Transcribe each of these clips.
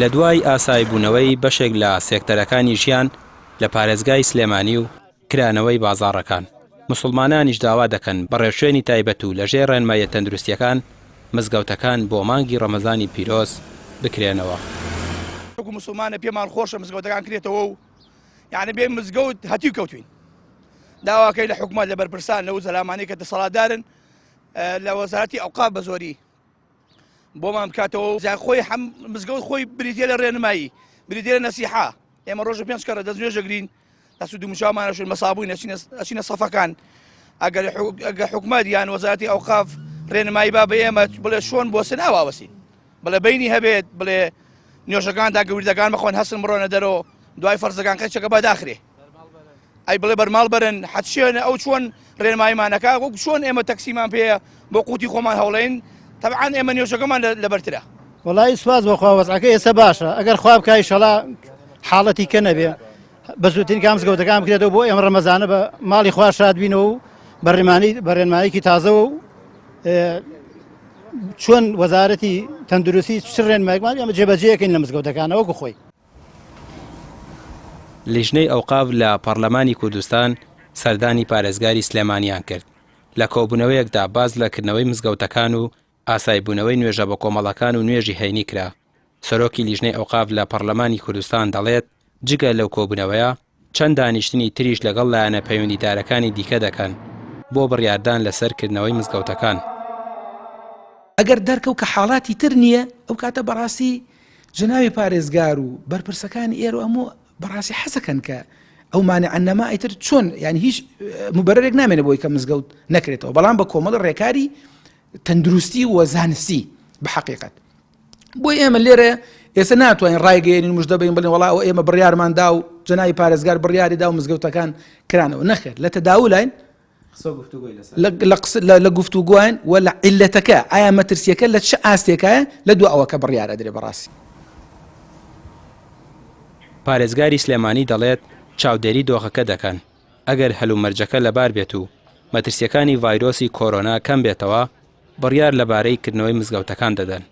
لە دوای ئاسایبوونەوەی بەشێک لە سێکتەرەکانی ژیان لە پارێزگای سلێمانی و کرانەوەی بازاڕەکان موسڵمانانیش داوا دەکەن بە ڕێوشوێنی تایبەت و لەژێر ڕێنمایە تەندروستیەکان مزگەوتەکان بۆ مانگی ڕەمەزانی پیرۆز بکرێنەوە. وەکو موسڵمانە پێمان خۆشە مزگەوتەکان کرێتەوە و یعنی بێ مزگەوت هەتیو کەوتوین داواکەی لە حکومەت لە بەرپرسان لەو زەلامانەی کە دەسەڵاتدارن لە وەزارەتی ئەوقاف بە زۆری بۆمان بکاتەوە خۆی مزگەوت خۆی بریتە لە ڕێنمایی بریتە لە نەسیحا ئێمە ڕۆژە 5 کەڕە دەستنوێژەگرین دەسوود و مشاومانەشن مەسابووین ئەچینە سەفەکان ئەگەر حکومەت یان وەزارەتی ئەوقاف ڕێنمایی با بە ئێمە بڵێ شۆن بۆ سن ئاواوەسین بڵێ بینی هەبێت بڵێ نوێژەکاندا گەوریدەکان بخۆن هەستن بڕۆنە دەرەوە دوای فەرزەکان قەچەکە بەداخرێ ئەی بڵێ بەرماڵ بەرن حەتشێنە ئەو چۆن ڕێنماییمانەکە وەکو چۆن ئێمە تەکسیمان پێەیە بۆ قوتی خۆمان هەوڵێن تەبعان ئێمە نوێژەکەمان لەبەرترە. وەڵای سوپاس بۆخوا وەزعەکە ئێستا باشە ئەگەر خوا بکای ئینشەڵا حاڵەتی کە نەبێ بەزووترین کام مزگەوتەکان بکرێتەوە بۆ ئێمە ڕەمەزانە بە ماڵی خوا شاد بینەوە و بەڕێنماییکی تازەوە و چۆن وەزارەتی تەندروستی چ ڕێنماییمان ئێمە جێبەجێەکەین لە مزگەوتەکانەوە وەکو خۆی. لیژنەی ئەوقاف لە پەرلەمانی کوردستان سەردانی پارێزگاری سلێمانیان کرد لە کۆبوونەوەیەکدا باز لەکردنەوەی مزگەوتەکان و ئاسایبوونەوەی نوێژە بە کۆمەڵەکان و نوێژی هەینی کرا. سەرۆکی لیژنەی ئەوقاف لە پەرلەمانی کوردستان دەڵێت جگە لەو کۆبوونەوەیە چەند دانیشتنی تریش لەگەڵ لایەنە پەیوەندیدارەکانی دیکە دەکەن بۆ بڕیاردان لەسەرکردنەوەی مزگەوتەکان. ئەگەر دەرکەوت کە حاڵاتی تر نییە ئەو کاتە بەڕاستی جناوی پارێزگار و بەرپرسەکانی ئێرە ئەموو بەڕاستی حەزەکەن کە ئەو مانعەنەما ئیتر چۆن یعنی هیچ مبەرەرێک نامێنە بۆی کە مزگەوت نەکرێتەوە بەڵام بە کۆمەڵ ڕێکاری تەندروستی و زانستی بە حەقیقەت بۆی ئێمە لێرە ئێستا ناتوانین ڕایگەیەنین مژدە بین بڵێن وەڵا ئێمە بڕیارماندا و جناوی پارێزگار بڕیاریدا و مزگەوتەکان کرانەوە نەخێر لە تەداولاین لە گفتوگویان و لە عیلەتەکە ئایا مەترسیەکە لە چه ئاستێکایە لە دوو ئەوە کە بڕیارە درێ بەڕاستی. پارێزگاری سلێمانی دەڵێت چاودێری دۆخەکە دەکەن ئەگەر هەلومەرجەکە لەبار بێت و مەترسیەکانی ڤایرۆسی کۆرۆنا کەم بێتەوە بڕیار لەبارەی کردنەوەی مزگەوتەکان دەدەن.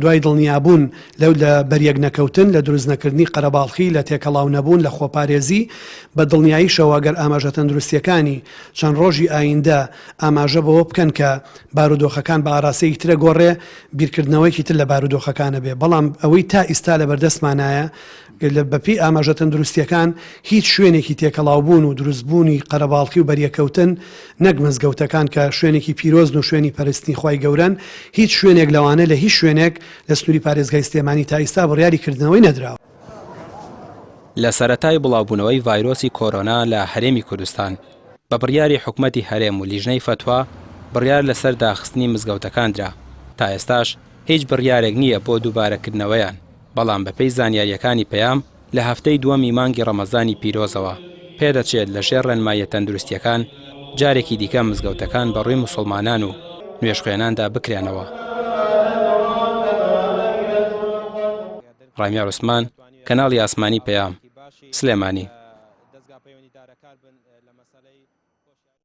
دوای دڵنیابوون لەو لە بەریەک نەکەوتن لە دروست نەکردنی قەرەباڵخی لە تێکەڵاو نەبوون لە خۆپارێزی بە دڵنیاییشەوە ئەگەر ئاماژە تەندروستیەکانی چەند ڕۆژی ئایندە ئاماژە بەوە بکەن کە بارودۆخەکان بە ئاراسەیەکی ترە گۆڕێ بیرکردنەوەیکی تر لە بارودۆخەکانە بێ بەڵام ئەوەی تا ئیستا لە بەردەستمانایە بەپی ئاماژە تەندروستیەکان هیچ شوێنێکی تێکەڵاوبوون و دروستبوونی قەرەباڵخی و بەریەکەوتن نەک مزگەوتەکان کە شوێنێکی پیرۆزن و شوێنی پەرستی خی گەورن هیچ شوێنێک لەوانە لە هیچ شوێنێک لە سنووری پارێزگای سلێمانی تا ئیستا بڕیاریکردنەوەی نەدراوە. لە سەرەتای بڵاوبوونەوەی ڤایرۆسی کۆرۆنا لە هەرێمی کوردستان بە بڕیاری حکومەتی هەرێم و لیژنەی فەتوا بڕیار لەسەر داخستنی مزگەوتەکان درا تا ئێستاش هیچ بڕیارێک نییە بۆ دووبارەکردنەوەیان بەڵام بەپێی زانیاریەکانی پەیام لە هەفتەی دووەمی مانگی ڕەمەزانی پیرۆزەوە پێدەچێت لە ژێر ڕێنمایە تەندروستیەکان جارێکی دیکە مزگەوتەکان بەڕووی موسڵمانان و نوێژخوێناندا بکرێنەوە. ڕامیار عوسمان، کەناڵی ئاسمانی پەیام، سلێمانی.